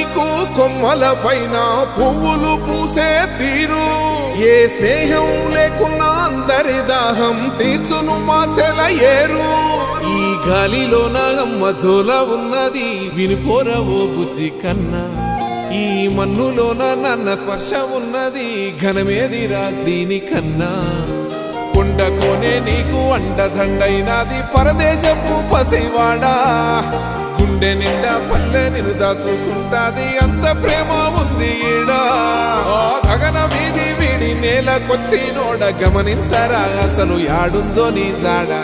నీకు కొమ్మల పైన పువ్వులు పూసే తీరు ఏ స్నేహం లేకున్నా అందరి దాహం తీర్చును మాసెల ఏరు ఈ గాలిలోన అమ్మ జోల ఉన్నది వినుకోరవో బుజ్జి కన్నా ఈ మన్నులోన నన్న స్పర్శ ఉన్నది ఘనమేదిరా దీనికన్నా కొండకోనే నీకు అండదండైనది పరదేశపు పసివాడా గుండె నిండా పల్లె నిన్ను దాసుకుంటాది అంత ప్రేమ ఉంది ఈడా గగన వీధి వీడి నేలకొచ్చి నోడ గమనించరా అసలు యాడుందో నీ జాడా